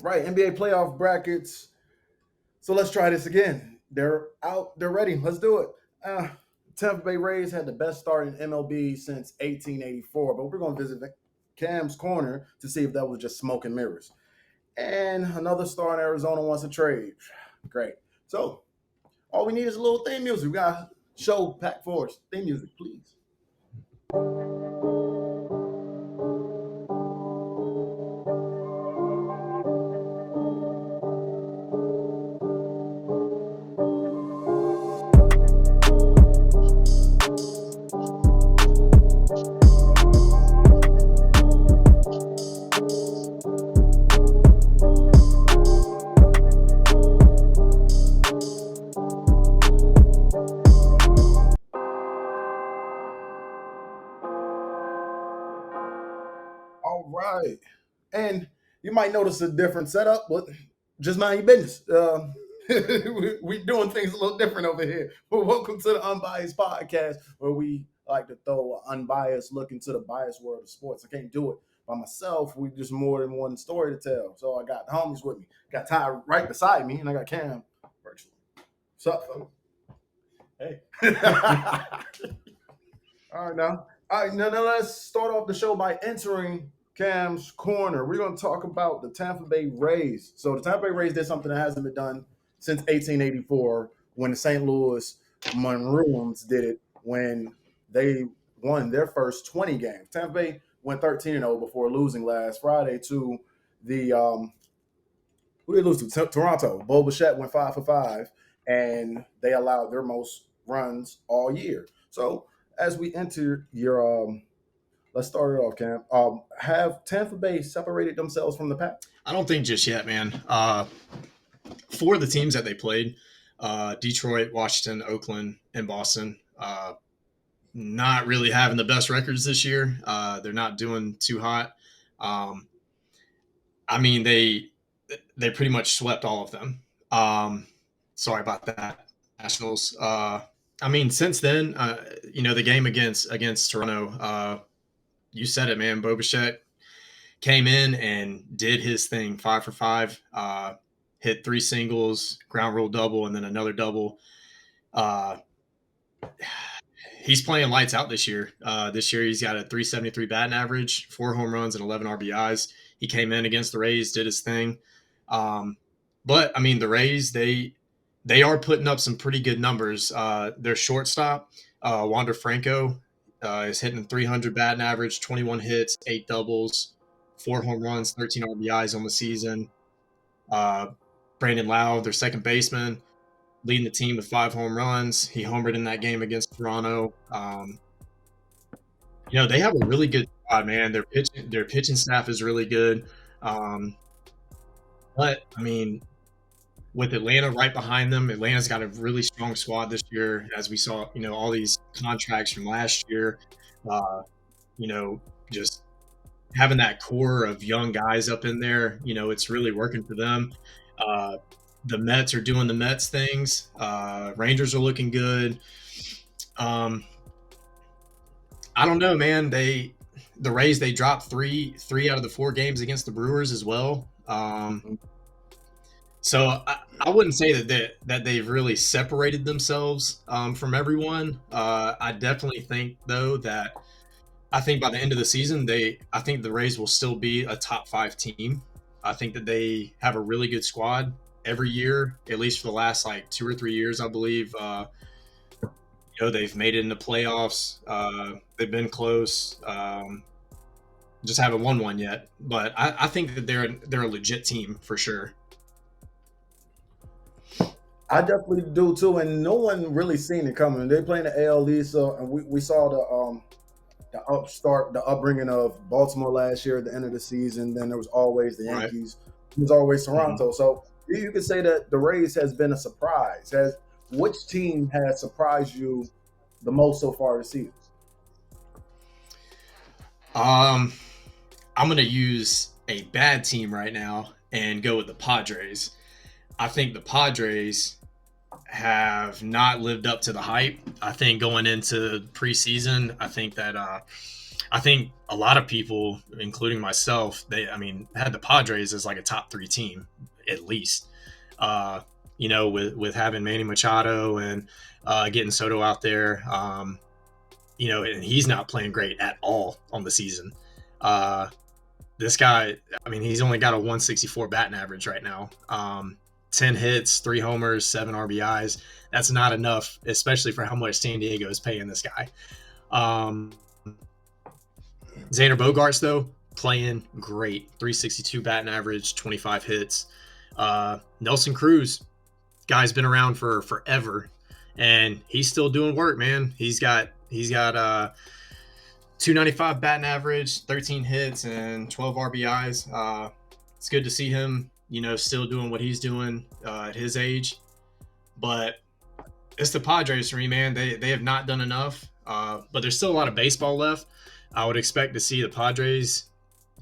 Right, NBA playoff brackets. So let's try this again. They're out. They're ready. Let's do it. Uh, Tampa Bay Rays had the best start in MLB since 1884, but we're going to visit Cam's corner to see if that was just smoke and mirrors. And another star in Arizona wants a trade. Great. So all we need is a little theme music. We got show Pack Force theme music, please. All right. And you might notice a different setup, but just mind your business. We doing things a little different over here. Well, welcome to the Unbiased Podcast, where we like to throw an unbiased look into the biased world of sports. I can't do it by myself. We just more than one story to tell. So I got the homies with me. Got Ty right beside me, and I got Cam virtually. What's up, fellas? Hey. All right, now. All right, now let's start off the show by entering Cam's corner. We're going to talk about the Tampa Bay Rays. So the Tampa Bay Rays did something that hasn't been done since 1884 when the St. Louis Maroons did it when they won their first 20 games. Tampa Bay went 13-0 before losing last Friday to the who did they lose to? Toronto. Bo Bichette went 5 for 5, and they allowed their most runs all year. So as we enter your let's start it off, Cam. Have Tampa Bay separated themselves from the pack? I don't think just yet, man. For the teams that they played, Detroit, Washington, Oakland, and Boston, not really having the best records this year. They're not doing too hot. Um, I mean, they pretty much swept all of them. Sorry about that, Nationals. I mean, since then, the game against Toronto, you said it, man. Bo Bichette came in and did his thing, 5 for 5, hit 3 singles, ground rule double, and then another double. He's playing lights out this year. This year he's got a 373 batting average, 4 home runs, and 11 RBIs. He came in against the Rays, did his thing. But I mean, the Rays, they are putting up some pretty good numbers. Their shortstop, Wander Franco, is hitting 300 batting average, 21 hits, 8 doubles, 4 home runs, 13 RBIs on the season. Brandon Lau, their second baseman, leading the team with 5 home runs. He homered in that game against Toronto. They have a really good squad, man. Their pitching staff is really good. But I mean, with Atlanta right behind them, Atlanta's got a really strong squad this year, as we saw, all these contracts from last year, just having that core of young guys up in there, it's really working for them. The Mets are doing the Mets things. Rangers are looking good. I don't know, man. The Rays, they dropped three out of the 4 games against the Brewers as well. So I wouldn't say that they've really separated themselves from everyone. I definitely think, though, that I think by the end of the season, I think the Rays will still be a top 5 team. I think that they have a really good squad every year, at least for the last 2 or 3 years, I believe. They've made it in the playoffs. They've been close. Just haven't won one yet. But I think that they're a legit team for sure. I definitely do too, and no one really seen it coming. They playing the AL East, so and we saw the upbringing of Baltimore last year at the end of the season. Then there was always the Right. Yankees. There was always Mhm. Toronto. So you could say that the Rays has been a surprise. Has Which team has surprised you the most so far this season? Um, I'm going to use a bad team right now and go with the Padres. I think the Padres have not lived up to the hype. I think going into preseason, I think that I think a lot of people, including myself, I mean, had the Padres as like a top three team at least. Uh, with having Manny Machado and getting Soto out there, and he's not playing great at all on the season. Uh, this guy, I mean, he's only got a 164 batting average right now. 10 hits, 3 homers, 7 RBIs. That's not enough, especially for how much San Diego is paying this guy. Um, Xander Bogaerts, though, playing great. 362 batting average, 25 hits. Nelson Cruz, guy's been around for forever, and he's still doing work, man. He's got 295 batting average, 13 hits, and 12 RBIs. It's good to see him, still doing what he's doing at his age. But it's the Padres for me, man. They have not done enough, but there's still a lot of baseball left. I would expect to see the Padres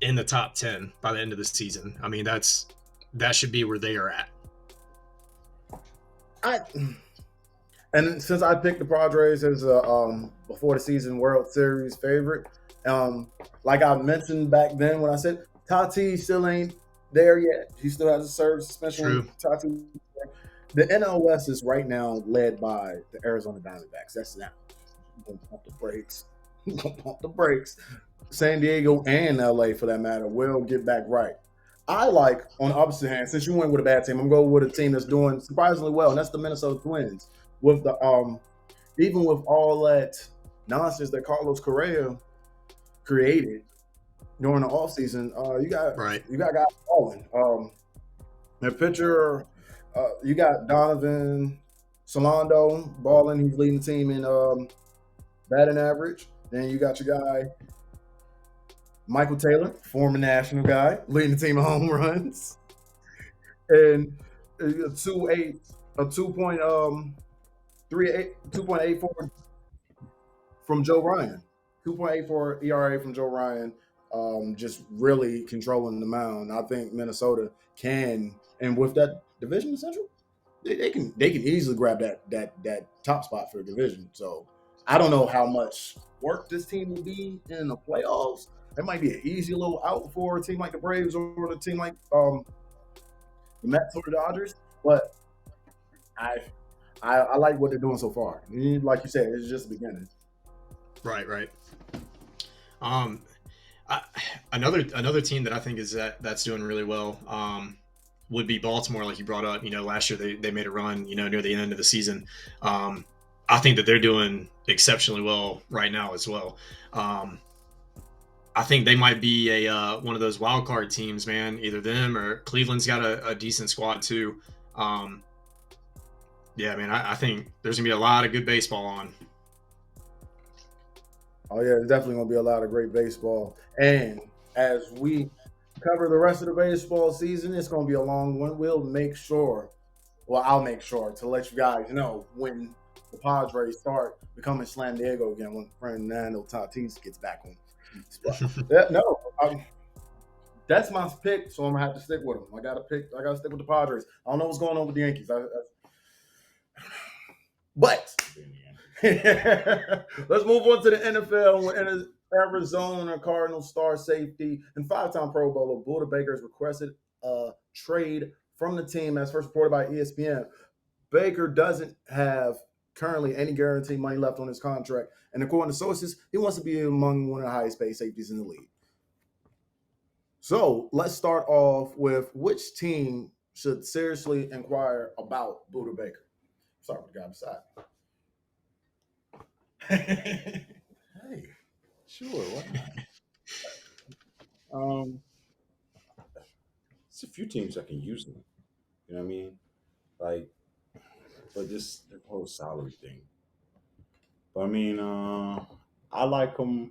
in the top 10 by the end of the season. I mean, that should be where they are at. I and since I picked the Padres as a before the season World Series favorite, like I mentioned back then when I said Tatis still ain't there yet. He still has a service suspension. When True. Tatis, the NL West is right now led by the Arizona Diamondbacks. That's now. Gonna pump the brakes. Gonna pump the brakes. San Diego and LA, for that matter, will get back right. I like, on the opposite hand, since you went with a bad team, I'm going with a team that's doing surprisingly well, and that's the Minnesota Twins. With the even with all that nonsense that Carlos Correa created during the offseason, Right. you got guys balling. Their pitcher, you got Donovan Solano balling. He's leading the team in batting average. Then you got your guy Michael Taylor, former national guy, leading the team in home runs, and a 2.8, a 2.84 from Joe Ryan, 2.84 ERA from Joe Ryan, just really controlling the mound. I think Minnesota can, and with that division essential, they can easily grab that top spot for the division. So I don't know how much work this team will be in the playoffs. It might be an easy little out for a team like the Braves or a team like the Mets or the Dodgers, but I I like what they're doing so far. Like you said, it's just the beginning. Right. Right. Um, I, another team that I think is that's doing really well would be Baltimore, like you brought up. Last year they made a run, near the end of the season. Um, I think that they're doing exceptionally well right now as well. Um, I think they might be a one of those wild card teams, man. Either them or Cleveland's got a decent squad too. Um, yeah, man, I think there's gonna be a lot of good baseball on. Oh yeah, there's definitely gonna be a lot of great baseball. And as we cover the rest of the baseball season, it's gonna be a long one. We'll make sure. Well, I'll make sure to let you guys know when the Padres start becoming Slam Diego again when Fernando Tatis gets back on. Yeah, no, that's my pick, so I'm gonna have to stick with him. I gotta pick. I gotta stick with the Padres. I don't know what's going on with the Yankees, but let's move on to the NFL. When Arizona Cardinals star safety and five-time Pro Bowler Buda Baker has requested a trade from the team, as first reported by ESPN. Baker doesn't have currently any guaranteed money left on his contract, and according to sources, he wants to be among one of the highest paid safeties in the league. So let's start off with which team should seriously inquire about Buda Baker. Sorry for the guy beside. Hey, sure, why not? It's a few teams that can use them. You know what I mean? Like, but this the whole salary thing. But I mean, I like him.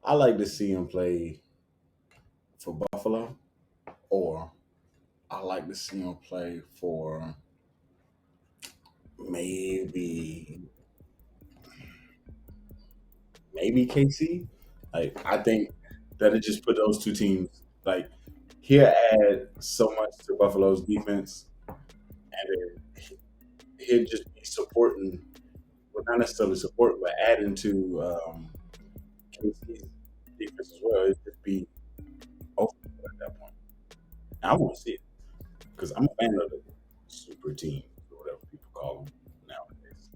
I like to see him play for Buffalo, or I like to see him play for maybe maybe KC. Like, I think that it just put those two teams like he'll add so much to Buffalo's defense, and then he'll just be supporting, well, not necessarily support, but adding to KC's defense as well. It'd just be over at that point. And I want to see it because I'm a fan of the super team or whatever people call them nowadays.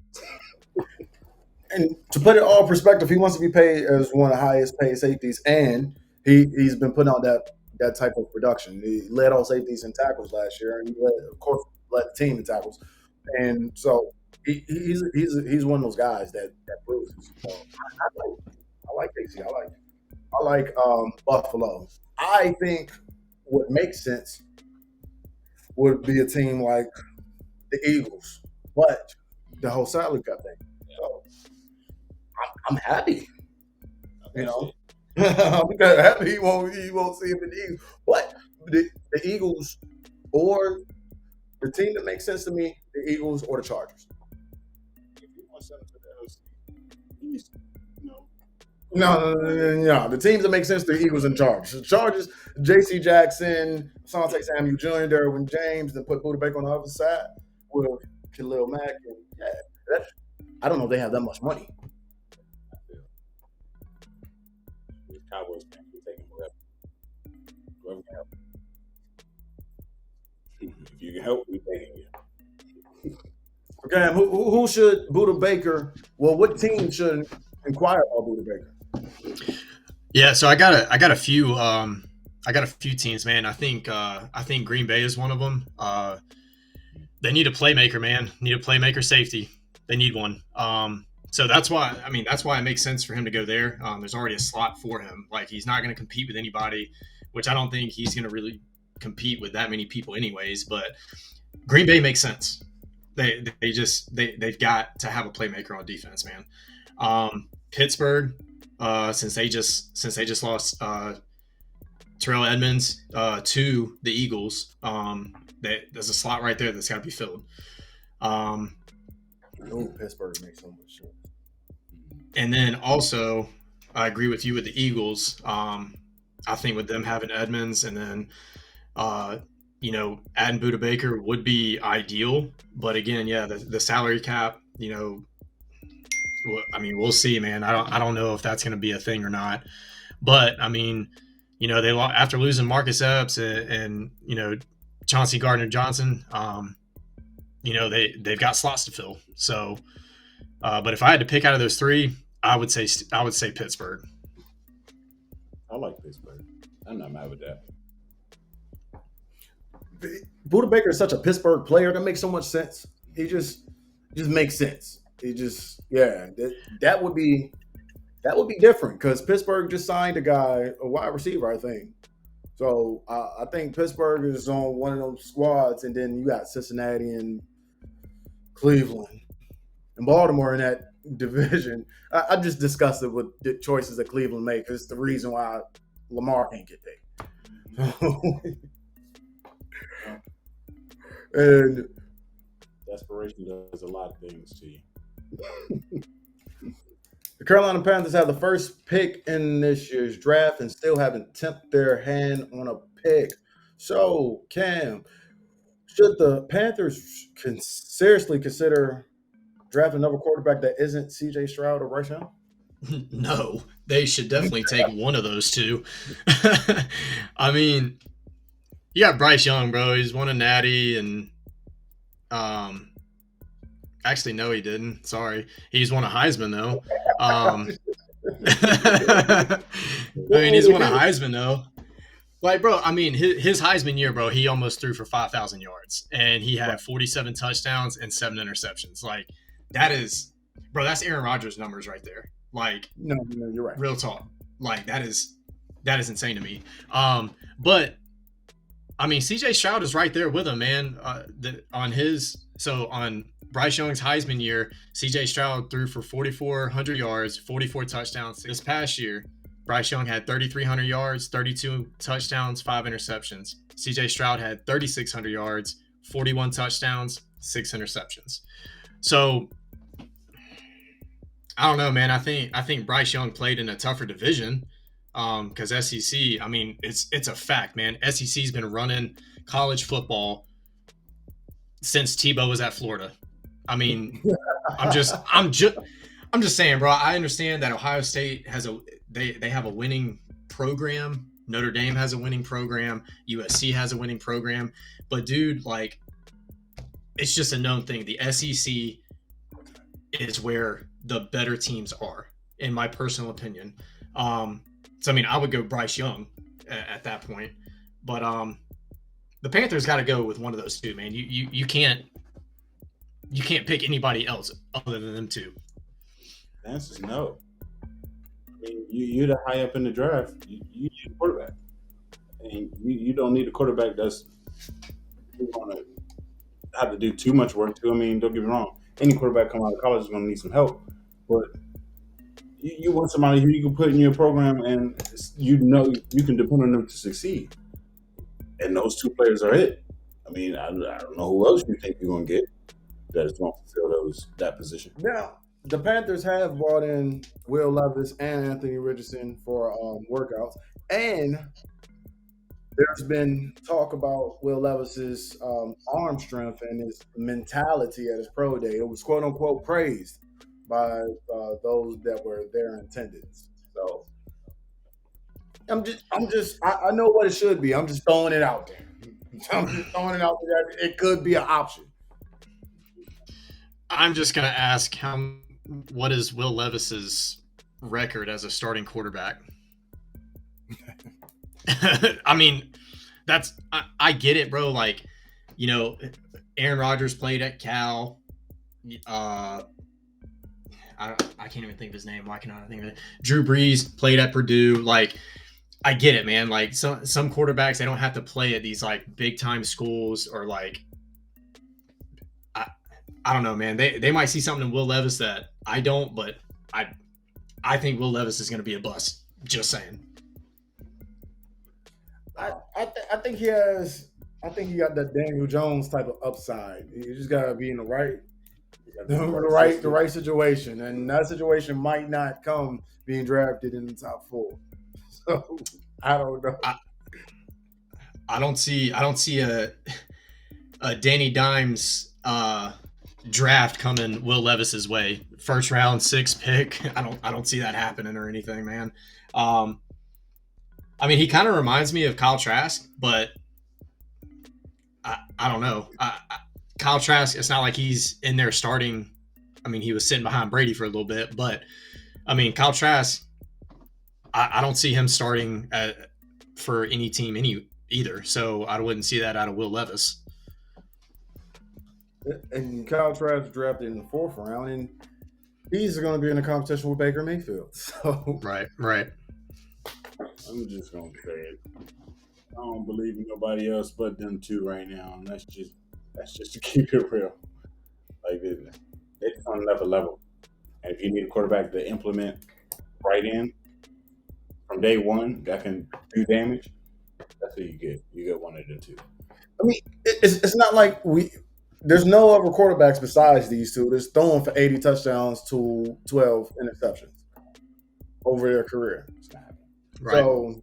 And to put it all in perspective, he wants to be paid as one of the highest paid safeties, and he's been putting out that type of production. He led all safeties in tackles last year, and he led, of course, led the team in tackles. And so he's one of those guys that bruises. So I like Casey. I like Buffalo. I think what makes sense would be a team like the Eagles, but the whole salary cap thing. So I'm happy. You know, I'm kind of happy he won't see him in the Eagles. But the Eagles or the team that makes sense to me, the Eagles or the Chargers. If you want something for the LC, he's, you know, No. The teams that make sense, the Eagles and Chargers. The Chargers, J.C. Jackson, Asante Samuel Jr., Derwin James, then put Buda Baker on the other side with Khalil Mack. And I don't know if they have that much money. I feel the Cowboys can't be taking whoever can help. If you can help, we taking you. Okay, who should Buda Baker? Well, what team should inquire about Buda Baker? Yeah, so I got a few teams, man. I think Green Bay is one of them. They need a playmaker, man. Need a playmaker safety. They need one. So that's why it makes sense for him to go there. There's already a slot for him. Like, he's not going to compete with anybody, which I don't think he's going to really compete with that many people anyways. But Green Bay makes sense. They've got to have a playmaker on defense, man. Pittsburgh, since they just lost Terrell Edmonds to the Eagles, there's a slot right there that's got to be filled. Pittsburgh makes so much sense. And then also, I agree with you with the Eagles. I think with them having Edmonds and then, adding Buda Baker would be ideal. But again, yeah, the salary cap, we'll see, man. I don't know if that's going to be a thing or not. But I mean, they after losing Marcus Epps and Chauncey Gardner-Johnson, they've got slots to fill. So, but if I had to pick out of those three, I would say Pittsburgh. I like Pittsburgh. I'm not mad with that. Buda Baker is such a Pittsburgh player that makes so much sense. He just makes sense. He just that would be different because Pittsburgh just signed a wide receiver, I think. So I think Pittsburgh is on one of those squads, and then you got Cincinnati and Cleveland and Baltimore in that division. I just discussed it with the choices that Cleveland make. It's the reason why Lamar can't get paid. And desperation does a lot of things to you. The Carolina Panthers have the first pick in this year's draft and still haven't tipped their hand on a pick. So, Cam, should the Panthers seriously consider drafting another quarterback that isn't C.J. Stroud or Bryce Young? No, they should definitely take one of those two. I mean, you got Bryce Young, bro. He's won a natty, and actually, no, he didn't. Sorry, he's won a Heisman though. He's won a Heisman though. Like, bro, I mean, his Heisman year, bro, he almost threw for 5,000 yards, and he had 47 touchdowns and 7 interceptions. Like, that's Aaron Rodgers' numbers right there. Like, no, you're right. Real talk. Like, that is insane to me. But I mean, CJ Stroud is right there with him, man. On Bryce Young's Heisman year, CJ Stroud threw for 4,400 yards, 44 touchdowns. This past year, Bryce Young had 3,300 yards, 32 touchdowns, 5 interceptions. CJ Stroud had 3,600 yards, 41 touchdowns, 6 interceptions. So I don't know, man. I think Bryce Young played in a tougher division because SEC. I mean, it's a fact, man. SEC's been running college football since Tebow was at Florida. I mean, I'm I'm just saying, bro. I understand that Ohio State has they have a winning program. Notre Dame has a winning program. USC has a winning program. But dude, like, it's just a known thing. The SEC is where the better teams are, in my personal opinion. So I mean, I would go Bryce Young at that point, but the Panthers got to go with one of those two, man. You can't pick anybody else other than them two. The answer is no. I mean, you're the high up in the draft. You need a quarterback, and you don't need a quarterback that's going to have to do too much work to. I mean, don't get me wrong. Any quarterback coming out of college is going to need some help, but you want somebody who you can put in your program, and you know you can depend on them to succeed. And those two players are it. I mean, I don't know who else you think you're going to get that is going to fulfill that position. Now, the Panthers have brought in Will Levis and Anthony Richardson for workouts, and there's been talk about Will Levis's arm strength and his mentality at his pro day. It was quote unquote praised by those that were there in attendance. So I know what it should be. I'm just throwing it out there. I'm just throwing it out there. It could be an option. I'm just gonna ask what is Will Levis's record as a starting quarterback? I mean, I get it, bro. Like, you know, Aaron Rodgers played at Cal. I can't even think of his name. Why can't I think of it? Drew Brees played at Purdue. Like, I get it, man. Like, some quarterbacks, they don't have to play at these like big time schools, or like, I don't know, man. They might see something in Will Levis that I don't, but I think Will Levis is going to be a bust. Just saying. I think he has. I think he got that Daniel Jones type of upside. You just gotta be in the right situation, and that situation might not come being drafted in the top 4. So I don't know. I don't see a Danny Dimes draft coming Will Levis's way. First round, 6th pick. I don't see that happening or anything, man. I mean, he kind of reminds me of Kyle Trask, but I don't know. Kyle Trask, it's not like he's in there starting. I mean, he was sitting behind Brady for a little bit, but I mean, Kyle Trask, I don't see him starting for any team either. So I wouldn't see that out of Will Levis. And Kyle Trask drafted in the 4th round, and he's going to be in a competition with Baker Mayfield. So right. I'm just gonna say it. I don't believe in nobody else but them two right now, and that's just to keep it real. Like it's on another level, and if you need a quarterback to implement right in from day one that can do damage, that's what you get. You get one of them two. I mean, it's not like there's no other quarterbacks besides these two that's throwing for 80 touchdowns to 12 interceptions over their career. Right. So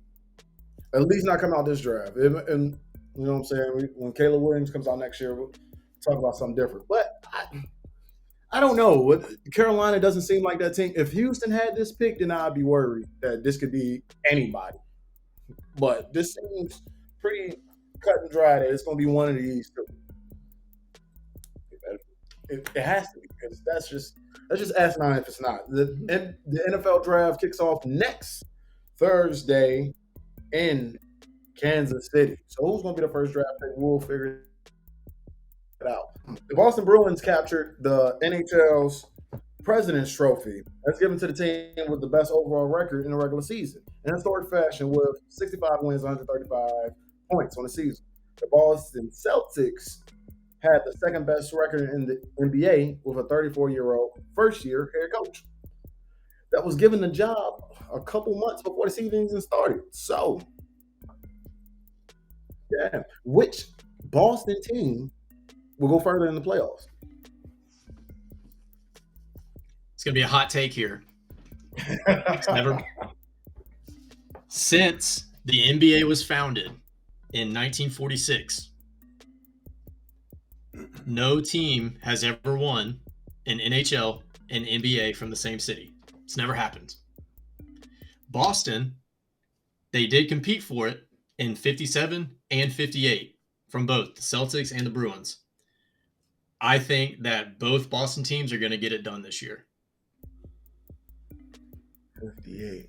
at least not come out this draft. And you know what I'm saying? When Caleb Williams comes out next year, we'll talk about something different. But I don't know. Carolina doesn't seem like that team. If Houston had this pick, then I'd be worried that this could be anybody. But this seems pretty cut and dry that it's going to be one of these two. It has to be, because that's just asinine if it's not. The NFL draft kicks off next Thursday in Kansas City. So who's going to be the first draft pick? We'll figure it out. The Boston Bruins captured the NHL's President's Trophy. That's given to the team with the best overall record in the regular season in historic fashion, with 65 wins, 135 points on the season. The Boston Celtics had the second best record in the NBA with a 34-year-old first-year head coach that was given the job a couple months before the season even started. So, yeah, which Boston team will go further in the playoffs? It's gonna be a hot take here. Since the NBA was founded in 1946, no team has ever won an NHL and NBA from the same city. It's never happened. Boston, they did compete for it in 57 and 58 from both the Celtics and the Bruins. I think that both Boston teams are going to get it done this year. 58.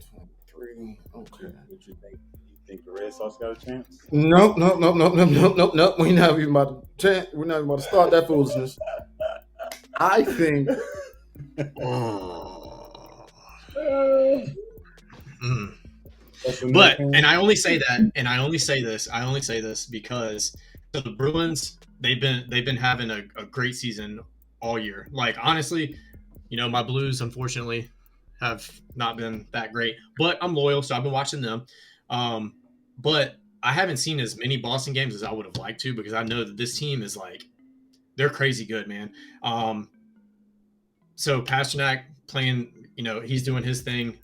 23. Okay. What you think? You think the Red Sox got a chance? Nope. We're not even about to start that foolishness. I think. But and I only say that, and I only say this because so the Bruins they've been having a great season all year. Like honestly, my Blues unfortunately have not been that great, but I'm loyal, so I've been watching them. But I haven't seen as many Boston games as I would have liked to because I know that this team is like they're crazy good, man. So Pasternak playing, he's doing his thing.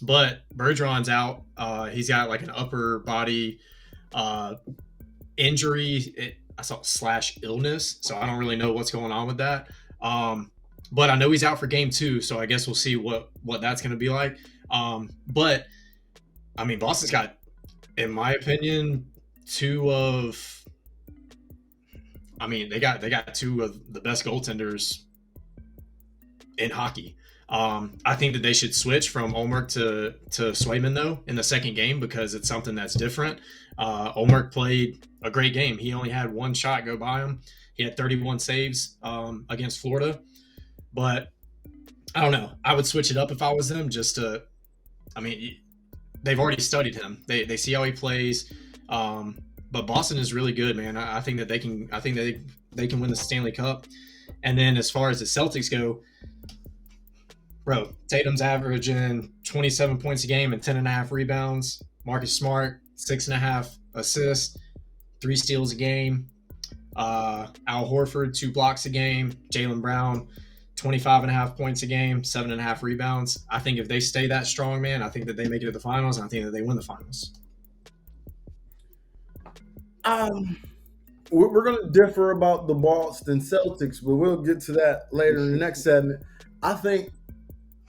But Bergeron's out. He's got like an upper body injury. I saw / illness, so I don't really know what's going on with that. But I know he's out for game 2, so I guess we'll see what that's going to be like. But I mean, Boston's got, in my opinion, they got 2 of the best goaltenders in hockey. I think that they should switch from Olmark to Swayman though in the second game because it's something that's different. Olmark played a great game. He only had 1 shot go by him. He had 31 saves against Florida, but I don't know. I would switch it up if I was them. They've already studied him. They see how he plays. But Boston is really good, man. I think that they can. I think that they can win the Stanley Cup. And then as far as the Celtics go, bro, Tatum's averaging 27 points a game and 10.5 rebounds. Marcus Smart, 6.5 assists, 3 steals a game. Al Horford, 2 blocks a game. Jaylen Brown, 25.5 points a game, 7.5 rebounds. I think if they stay that strong, man, I think that they make it to the finals, and I think that they win the finals. We're going to differ about the Boston Celtics, but we'll get to that later in the next segment. I think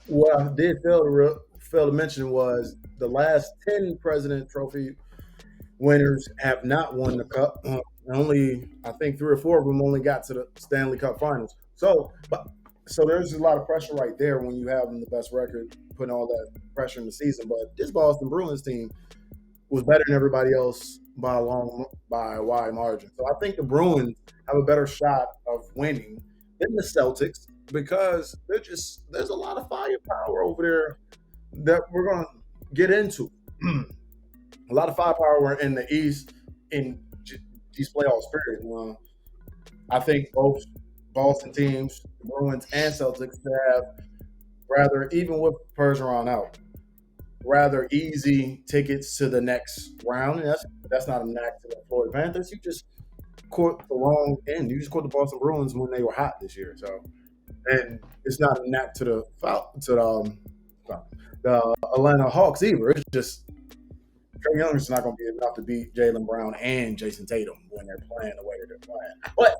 what I did fail to mention was the last 10 President Trophy winners have not won the Cup. Only, I think 3 or 4 of them only got to the Stanley Cup Finals. So there's a lot of pressure right there when you have the best record, putting all that pressure in the season. But this Boston Bruins team was better than everybody else by a wide margin. So I think the Bruins have a better shot of winning than the Celtics because there's a lot of firepower over there that we're going to get into. A lot of firepower in the East in these playoffs, period. I think both Boston teams, Bruins and Celtics, have even with Bergeron out, rather easy tickets to the next round. And that's not a knack to the Florida Panthers. You just caught the wrong end. You just caught the Boston Bruins when they were hot this year. So, and it's not a knack to the Atlanta Hawks either. It's just Trae Young's not going to be enough to beat Jaylen Brown and Jason Tatum when they're playing the way they're playing. But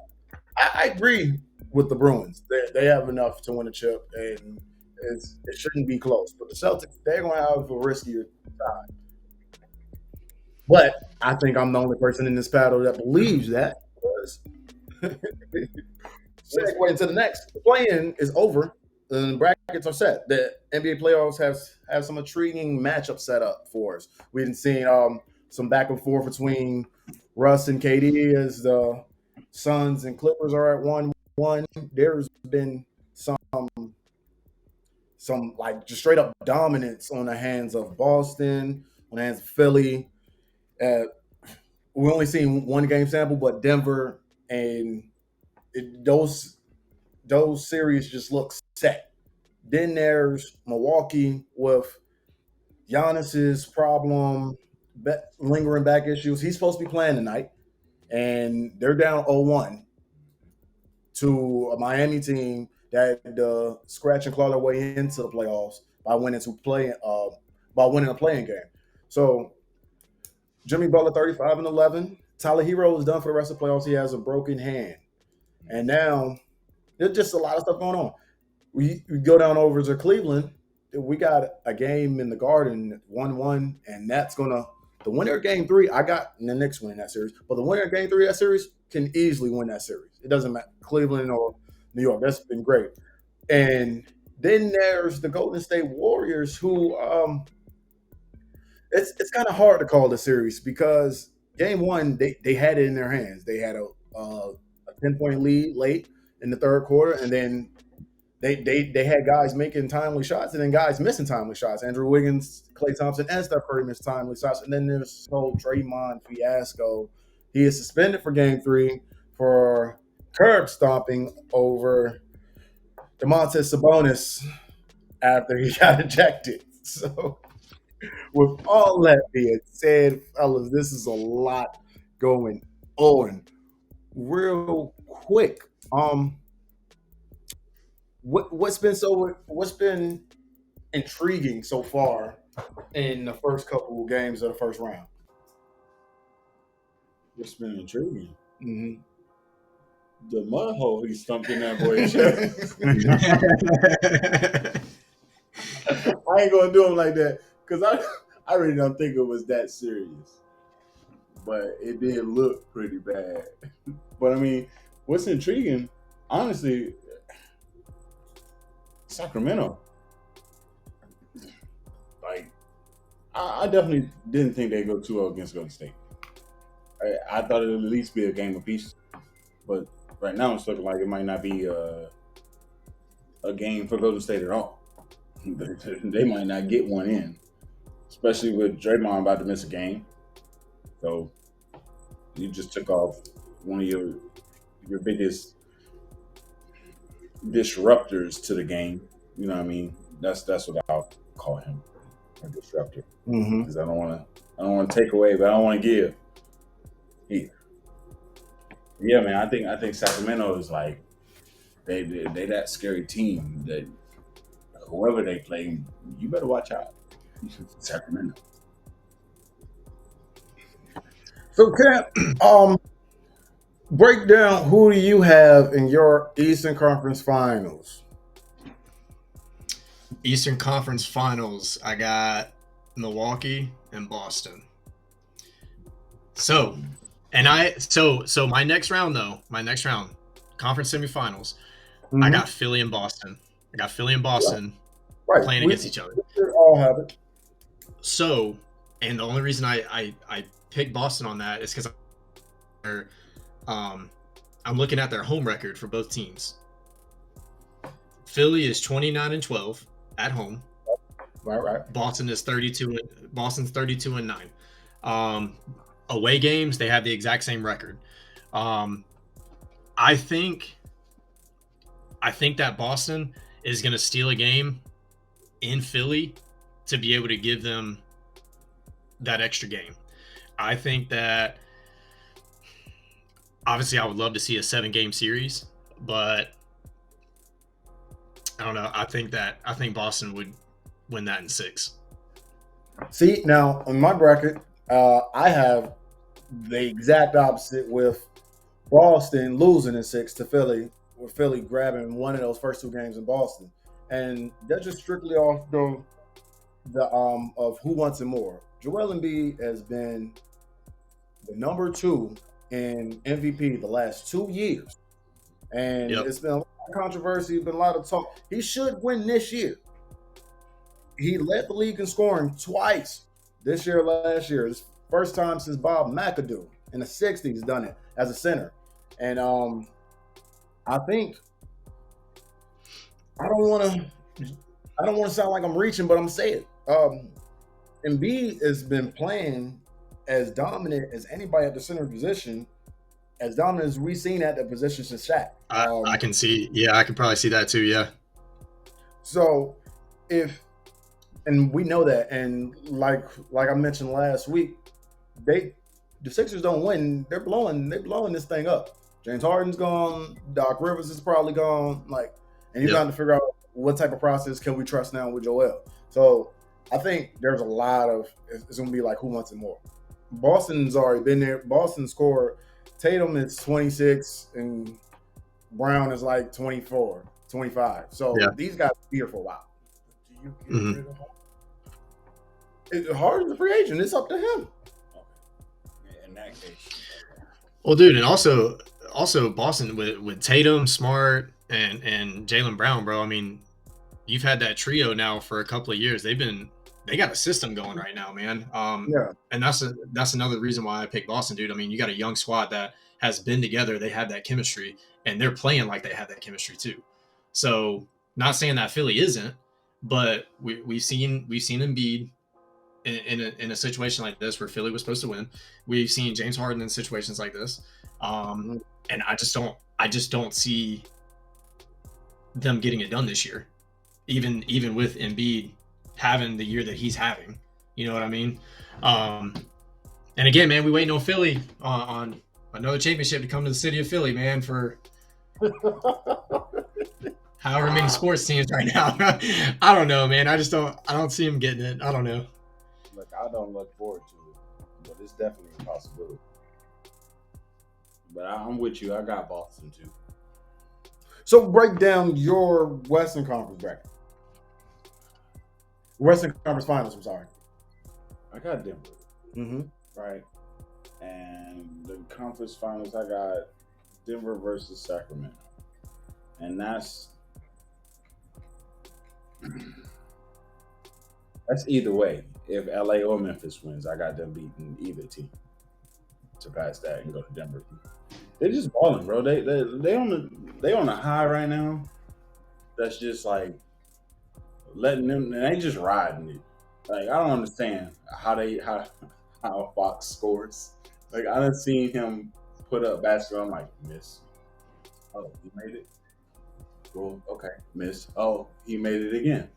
I agree with the Bruins. They have enough to win a chip, and it shouldn't be close. But the Celtics, they're going to have a riskier time. But I think I'm the only person in this panel that believes that. Segue into the next. The play-in is over, and the brackets are set. The NBA playoffs have some intriguing matchups set up for us. We've seen some back and forth between Russ and KD as the Suns and Clippers are at 1-1. There's been some like just straight up dominance on the hands of Boston, on the hands of Philly. We only seen one game sample, but Denver and those series just look set. Then there's Milwaukee with Giannis's problem, lingering back issues. He's supposed to be playing tonight, and they're down 0-1 to a Miami team that scratch and claw their way into the playoffs by winning a playing game. So Jimmy Butler 35-11. Tyler Hero is done for the rest of the playoffs. He has a broken hand, and now There's just a lot of stuff going on. We go down over to Cleveland. We got a game in the Garden, 1-1, and that's gonna the winner of Game 3. I got the Knicks winning that series, but the winner of Game 3 of that series can easily win that series. It doesn't matter, Cleveland or New York. That's been great. And then there's the Golden State Warriors, who it's kind of hard to call the series because Game 1 they had it in their hands. They had a 10-point lead late in the third quarter, and then they had guys making timely shots and then guys missing timely shots. Andrew Wiggins, Klay Thompson, and Steph Curry missed timely shots. And then there's this whole Draymond fiasco. He is suspended for Game 3 for curb stomping over Domantas Sabonis after he got ejected. So, with all that being said, fellas, this is a lot going on. Real quick, what's been intriguing so far in the first couple of games of the first round? It's been intriguing. Mm-hmm. The mud hole he stumped in that boy's chest. I ain't gonna do him like that because I really don't think it was that serious, but it did look pretty bad. But I mean, what's intriguing, honestly, Sacramento. Like, I definitely didn't think they'd go 2-0 against Golden State. I thought it would at least be a game apiece, but right now it's looking like it might not be a game for Golden State at all. They might not get one in, especially with Draymond about to miss a game. So you just took off one of your biggest disruptors to the game. You know what I mean? That's what I'll call him, a disruptor. Mm-hmm. Because I don't want to take away, but I don't want to give either. Yeah, man. I think Sacramento is like they that scary team that whoever they play, you better watch out. Sacramento. So, Cap, break down who do you have in your Eastern Conference Finals? Eastern Conference Finals, I got Milwaukee and Boston. So my next round, conference semifinals, Mm-hmm. I got Philly and Boston. Right. Playing against each other. We all have it. So, and the only reason I picked Boston on that is because I'm looking at their home record for both teams. Philly is 29-12 at home. Right. Boston's 32 and 9. Away games, they have the exact same record. I think that Boston is going to steal a game in Philly to be able to give them that extra game. I think that obviously I would love to see a 7-game series, but I don't know. I think Boston would win that in 6. See, now in my bracket, I have the exact opposite with Boston losing in 6 to Philly, with Philly grabbing one of those first 2 games in Boston, and that's just strictly off the of who wants it more. Joel Embiid has been the number 2 in MVP the last 2 years, and It's been a lot of controversy, been a lot of talk. He should win this year. He led the league in scoring twice this year, last year. It's first time since Bob McAdoo in the '60s he's done it as a center. And I think I don't want to sound like I'm reaching, but I'm saying Embiid has been playing as dominant as anybody at the center position, as dominant as we've seen at the position since Shaq. I can see, I can probably see that too, yeah. So and we know that, and like I mentioned last week, the Sixers don't win. They're blowing this thing up. James Harden's gone. Doc Rivers is probably gone. And he's trying to figure out what type of process can we trust now with Joel. So I think there's a lot of it's going to be like who wants it more. Boston's already been there. Boston scored. Tatum is 26 and Brown is like 24, 25. So Yeah. these guys are here for a while. Do you get Mhm. rid of Hart? Harden's a free agent. It's up to him. Okay. In that case. Well, dude, and also Boston with Tatum, Smart, and Jaylen Brown, bro. I mean, you've had that trio now for a couple of years. They got a system going right now, man. Yeah. And that's another reason why I picked Boston, dude. I mean, you got a young squad that has been together. They have that chemistry, and they're playing like they have that chemistry too. So, not saying that Philly isn't, but we've seen Embiid in a situation like this where Philly was supposed to win. We've seen James Harden in situations like this, and I just don't see them getting it done this year, even with Embiid having the year that he's having. You know what I mean? And again, man, we waiting on Philly on another championship to come to the city of Philly, man, for however many sports teams right now. I don't know, man. I don't see him getting it. I don't know. Look, I don't look forward to it, but it's definitely a possibility. But I'm with you. I got Boston too. So break down your Western Conference bracket. Western Conference Finals, I'm sorry. I got Denver, Mm-hmm. right? And the conference finals, I got Denver versus Sacramento. And that's either way. If LA or Memphis wins, I got them beating either team to pass that and go to Denver. They're just balling, bro. They on a high right now. That's just like letting them. And they just riding it. Like I don't understand how Fox scores. Like I done seen him put up basketball. I'm like miss. Oh, he made it. Well, okay, miss. Oh, he made it again.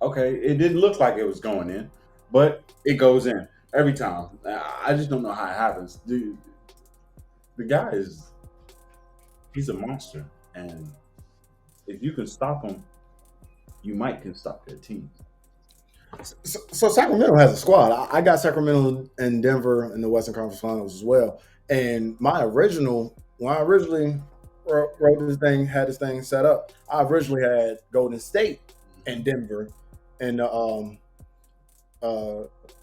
Okay, it didn't look like it was going in, but it goes in every time. I just don't know how it happens. Dude, the guy he's a monster, and if you can stop him, you might can stop their team. So Sacramento has a squad. I got Sacramento and Denver in the Western Conference Finals as well. And when I originally wrote this thing, had this thing set up, I originally had Golden State and Denver in the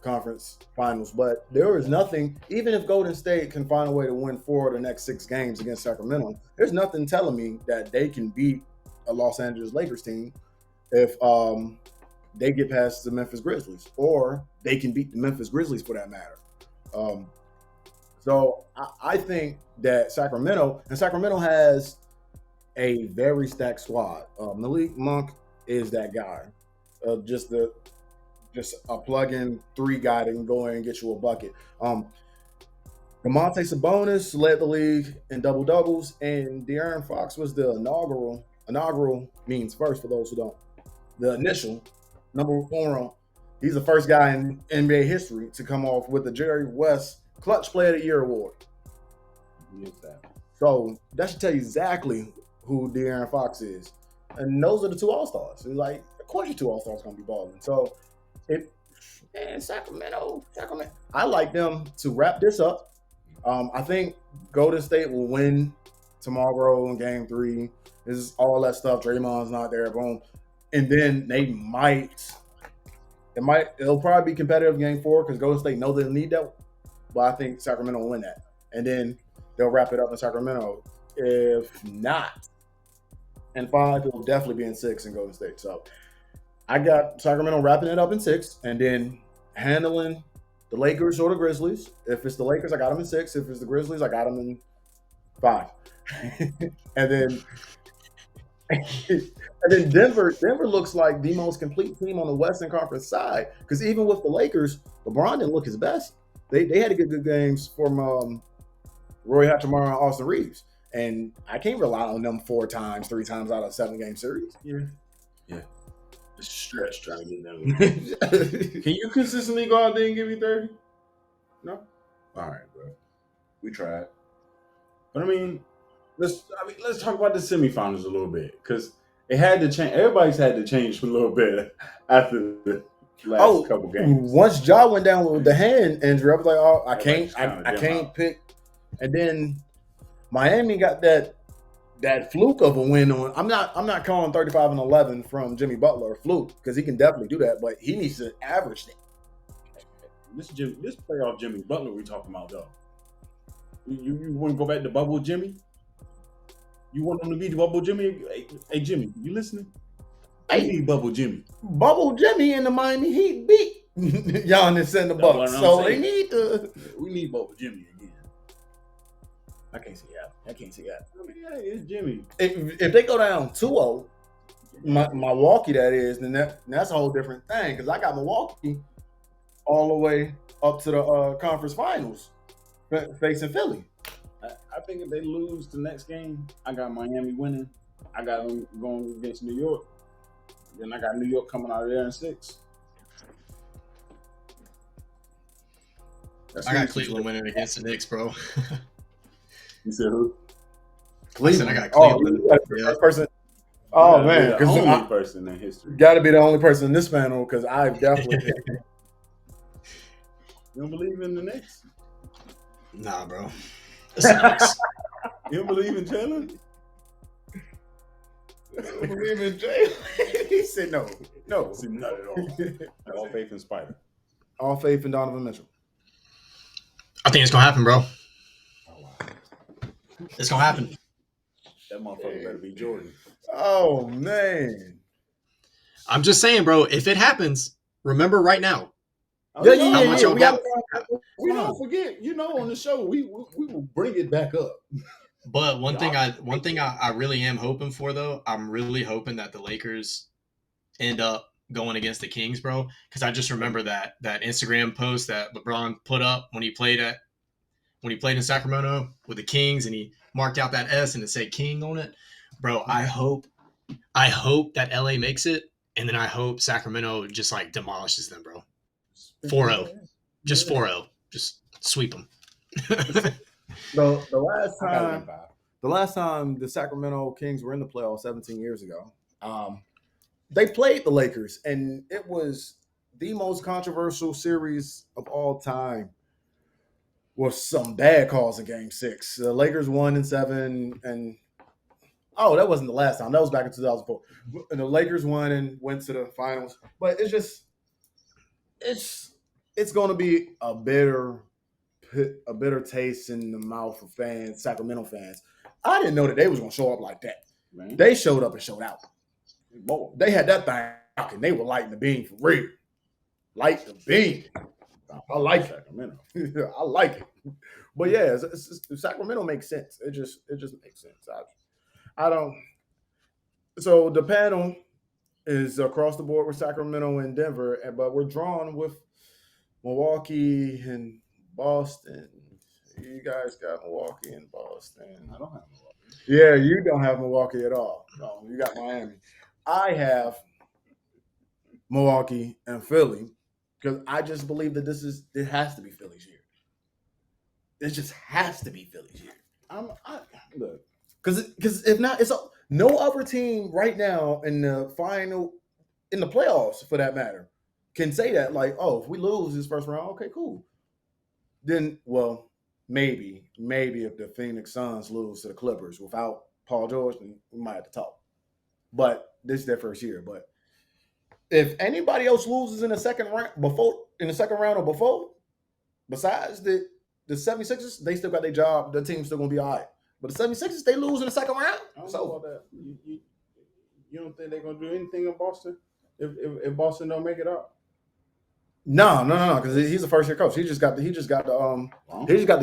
conference finals. But there is nothing, even if Golden State can find a way to win 4 of the next 6 games against Sacramento, there's nothing telling me that they can beat a Los Angeles Lakers team if they get past the Memphis Grizzlies, or they can beat the Memphis Grizzlies for that matter. So I think that Sacramento has a very stacked squad. Malik Monk is that guy, just a plug-in 3 guy that can go in and get you a bucket. Demonte Sabonis led the league in double doubles, and De'Aaron Fox was the inaugural means first for those who don't. The initial number 4. He's the first guy in NBA history to come off with the Jerry West Clutch Player of the Year award. He is that. So that should tell you exactly who De'Aaron Fox is. And those are the 2 All-Stars. It's like, of course your 2 All-Stars going to be balling. So, Sacramento. I like them to wrap this up. I think Golden State will win tomorrow in Game 3. This is all that stuff. Draymond's not there. Boom. And then it'll probably be competitive Game 4 because Golden State know they'll need that. But I think Sacramento will win that. And then they'll wrap it up in Sacramento. If not, in 5, it'll definitely be in 6 in Golden State. So I got Sacramento wrapping it up in 6 and then handling the Lakers or the Grizzlies. If it's the Lakers, I got them in 6. If it's the Grizzlies, I got them in 5. And then Denver looks like the most complete team on the Western Conference side. Because even with the Lakers, LeBron didn't look his best. They had to get good games from Roy Hachimura and Austin Reeves. And I can't rely on them 3 times out of a 7-game series. Yeah. It's a stretch trying to get them. Can you consistently go out there and give me 30? No? All right, bro. We tried. But I mean, let's talk about the semifinals a little bit. Because it had to change. Everybody's had to change a little bit after the last couple games. Once Ja went down with the hand injury, I was like, oh, I can't pick. And then Miami got that that fluke of a win on. I'm not calling 35-11 from Jimmy Butler a fluke because he can definitely do that, but he needs to average that. This playoff Jimmy Butler we talking about though. You want to go back to Bubble Jimmy? You want him to be the Bubble Jimmy? Hey Jimmy, you listening? I Hey, need Bubble Jimmy. Bubble Jimmy and the Miami Heat beat Giannis and the That's what Bucks, I'm so they saying. need to. We need Bubble Jimmy again. I can't see that. I can't see that. I mean, yeah, it's Jimmy. If they go down 2-0, Milwaukee that is, then that's a whole different thing because I got Milwaukee all the way up to the conference finals facing Philly. I think if they lose the next game, I got Miami winning. I got them going against New York. Then I got New York coming out of there in 6. I got Cleveland winning against the Knicks, bro. You said who? Cleveland. I got Cleveland. Oh, the first person. Oh Yeah, man, you're the because only I person in history. got to be the only person in this panel because I definitely. You don't believe in the Knicks? Nah, bro. It's the Knicks. You don't believe in Jalen? believe in Jalen. He said no. See, not at all. All faith in Spider. All faith in Donovan Mitchell. I think it's gonna happen, bro. Oh, wow. It's gonna happen. That motherfucker better be Jordan. Oh man. I'm just saying, bro. If it happens, remember right now. Yeah. We don't forget. You know, on the show, we will bring it back up. But one thing I really am hoping for though, I'm really hoping that the Lakers end up going against the Kings, bro. Because I just remember that Instagram post that LeBron put up when he played in Sacramento with the Kings, and he marked out that S and it said King on it, bro. I hope that LA makes it, and then I hope Sacramento just like demolishes them, bro. 4-0, just 4-0, just sweep them. The last time the Sacramento Kings were in the playoffs 17 years ago, they played the Lakers, and it was the most controversial series of all time. With some bad calls in Game 6, the Lakers won in 7, and that wasn't the last time. That was back in 2004. And the Lakers won and went to the finals. But it's going to be a bitter taste in the mouth of fans, Sacramento fans. I didn't know that they was going to show up like that. Man. They showed up and showed out. Boy, they had that thing and they were lighting the beam for real. Light the beam. I like Sacramento. I like it. But yeah, Sacramento makes sense. It just makes sense. I don't. So the panel is across the board with Sacramento and Denver, but we're drawn with Milwaukee and Boston. You guys got Milwaukee and Boston. I don't have Milwaukee. Yeah, you don't have Milwaukee at all. No, you got Miami. I have Milwaukee and Philly because I just believe that it has to be Philly's year. It just has to be Philly's year. Look, because if not, no other team right now in the playoffs for that matter can say that, like, oh, if we lose this first round, okay, cool. Then, well, maybe if the Phoenix Suns lose to the Clippers without Paul George, then we might have to talk. But this is their first year. But if anybody else loses in the second round or before, besides the 76ers, they still got their job. The team's still gonna be all right. But the 76ers, they lose in the second round. I don't know about that. You don't think they're gonna do anything in Boston if Boston don't make it out? No, because he's a first year coach. He just got the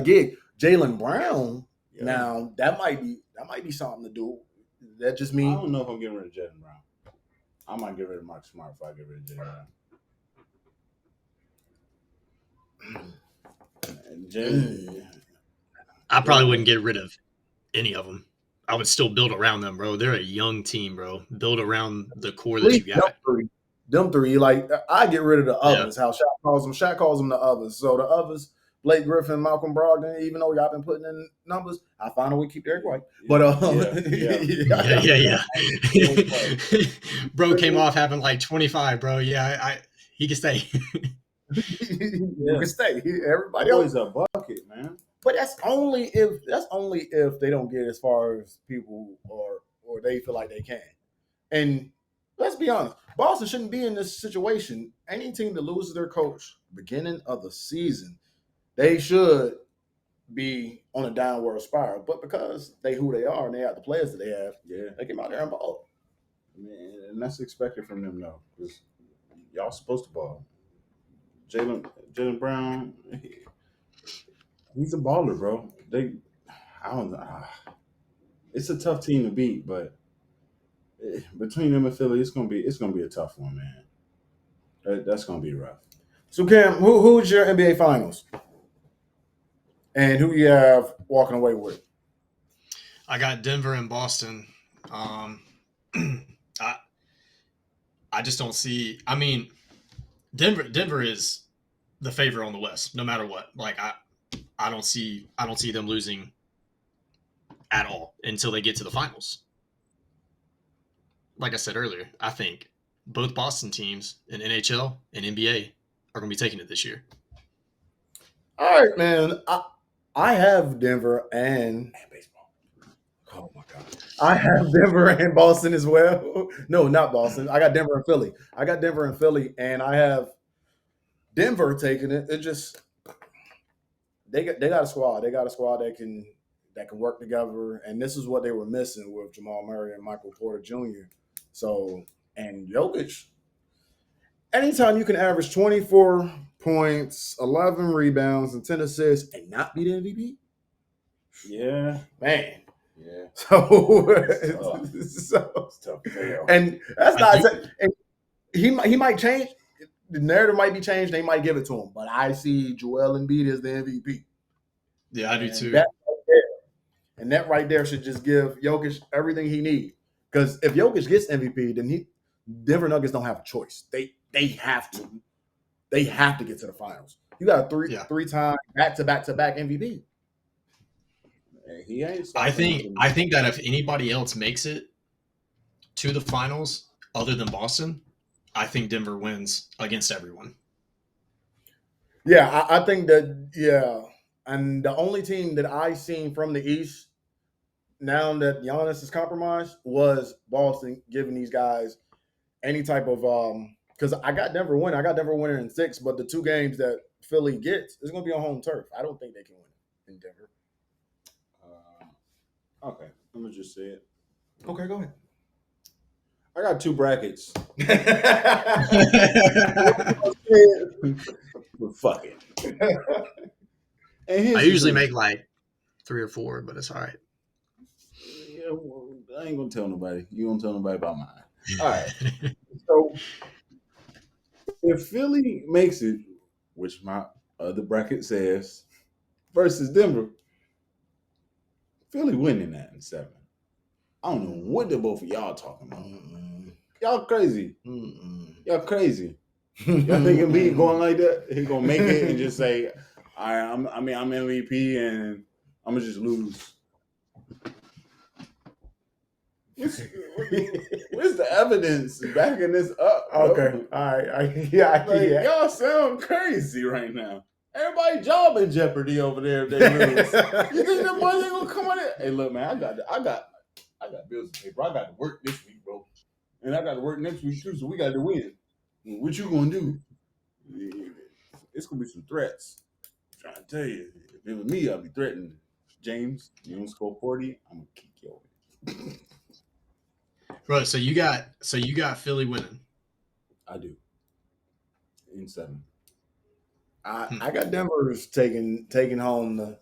gig. Jaylen Brown. Yeah. Now that might be something to do. That just means I don't know if I'm getting rid of Jaylen Brown. I might get rid of Mark Smart if I get rid of Jaylen Brown. I probably wouldn't get rid of any of them. I would still build around them, bro. They're a young team, bro. Build around the core that you got. Them three, like I get rid of the others. Yeah. How Shaq calls them. Shaq calls them the others. So the others, Blake Griffin, Malcolm Brogdon. Even though y'all been putting in numbers, I find a way to keep Derek White. But yeah. Bro came off having like 25, bro. Yeah, he can stay. You can stay. Everybody else is a bucket, man. But that's only if they don't get as far as people or they feel like they can. And let's be honest, Boston shouldn't be in this situation. Any team that loses their coach beginning of the season, they should be on a downward spiral. But because they who they are and they have the players that they have, Yeah, they came out there and ball. and that's expected from them though, because y'all supposed to ball. Jalen Brown, he's a baller, bro. I don't know. It's a tough team to beat, but between them and Philly, it's gonna be a tough one, man. That's gonna be rough. So Cam, who's your NBA Finals, and who you have walking away with? I got Denver and Boston. I I just don't see. I mean, Denver is the favorite on the West, no matter what. Like I don't see them losing at all until they get to the finals. Like I said earlier, I think both Boston teams in NHL and NBA are going to be taking it this year. All right, man. I have Denver and baseball. oh my god, I have Denver and Boston as well. No, not Boston. I got Denver and Philly. And I have Denver taking it. It just they got a squad. They got a squad that can work together, and this is what they were missing with Jamal Murray and Michael Porter Jr. So and Jokic. Anytime you can average 24 points, 11 rebounds, and 10 assists, and not be the MVP, Yeah, man. yeah. So, It's tough. and that's not. And he might change. The narrative might be changed. They might give it to him, but I see Joel Embiid as the MVP. Yeah, I do too. That right there should just give Jokic everything he needs. Because if Jokic gets MVP, then Denver Nuggets don't have a choice. They have to. They have to get to the finals. You got a three-time back-to-back MVP. He ain't. I think that if anybody else makes it to the finals other than Boston, I think Denver wins against everyone. Yeah, I think that, yeah. And the only team that I seen from the East, now that Giannis is compromised, was Boston giving these guys any type of because I got Denver winning. I got Denver winning in 6, but the 2 games that Philly gets is going to be on home turf. I don't think they can win in Denver. Okay, I'm gonna just say it. Okay, go ahead. I got 2 brackets. But fuck it. I usually make like 3 or 4, but it's all right. Yeah, well, I ain't gonna tell nobody. You won't tell nobody about mine. All right. So if Philly makes it, which my other bracket says, versus Denver, Philly winning that in 7. I don't know what the both of y'all talking about. Y'all crazy. Y'all crazy. Y'all think Embiid going like that? He gonna make it and just say, "All right, I'm MVP and I'm gonna just lose." Where's the evidence backing this up? Bro? Okay, all right, yeah. Y'all sound crazy right now. Everybody job in jeopardy over there if they lose. You think them boys ain't gonna come on it? Hey, look, man, I got bills to pay, bro. I got to work this week, bro, and I got to work next week too. So we got to win. What you gonna do? It's gonna be some threats. I'm trying to tell you, if it was me, I'd be threatening. James, you don't score 40, I'm gonna kick you over. Bro, so you got Philly winning. I do. In 7. I got Denver's taking home the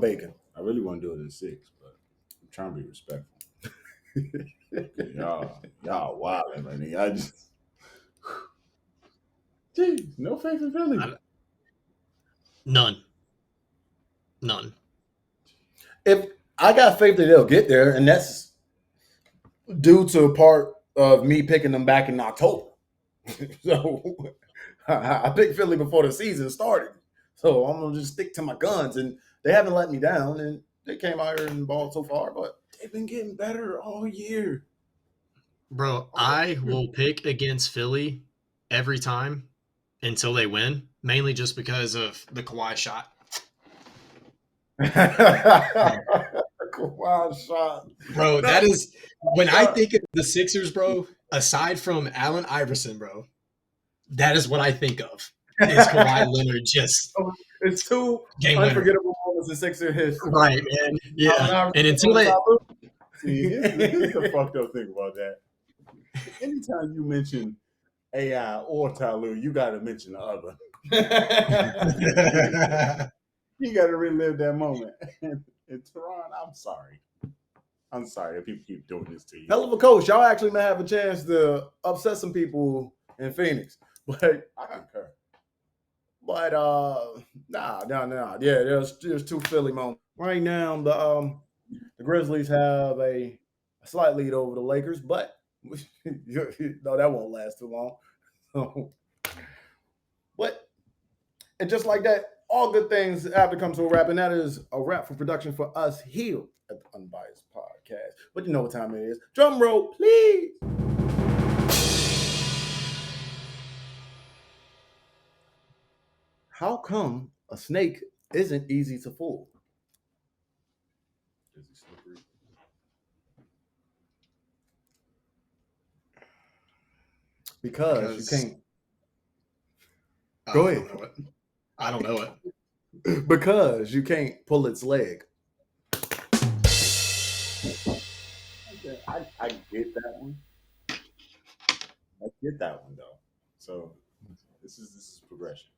bacon. I really want to do it in 6, but I'm trying to be respectful. y'all wilding, man. I just, geez, no faith in Philly. None. If I got faith that they'll get there, and that's due to a part of me picking them back in October. So I picked Philly before the season started. So I'm gonna just stick to my guns, and they haven't let me down. And they came out here and balled so far, but they've been getting better all year. Bro, I will pick against Philly every time until they win, mainly just because of the Kawhi shot. Wild shot. Bro, that is when I think of the Sixers, bro, aside from Allen Iverson, bro, that is what I think of. Is Kawhi Leonard just It's two game winner. unforgettable moments in Sixer history. Right, man. Yeah. And until they See, here's the fucked up thing about that. Anytime you mention AI or Tyloo, you got to mention the other. You got to relive that moment. And Teron, I'm sorry. I'm sorry if people keep doing this to you. Hell of a coach. Y'all actually may have a chance to upset some people in Phoenix. But I concur. But nah. Yeah, there's two Philly moments. Right now, the Grizzlies have a slight lead over the Lakers, but no, that won't last too long. But and just like that, all good things have to come to a wrap, and that is a wrap for production for us here at the Unbiased Podcast. But you know what time it is. Drum roll, please. How come a snake isn't easy to fool? Is he slippery? Because you can't. I Go don't ahead. know it. I don't know it. Because you can't pull its leg. I get that one. I get that one though. So this is progression.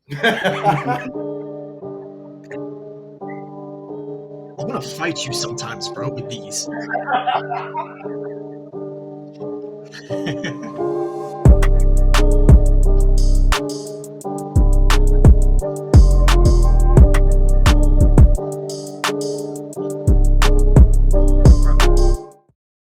I'm gonna fight you sometimes, bro, with these.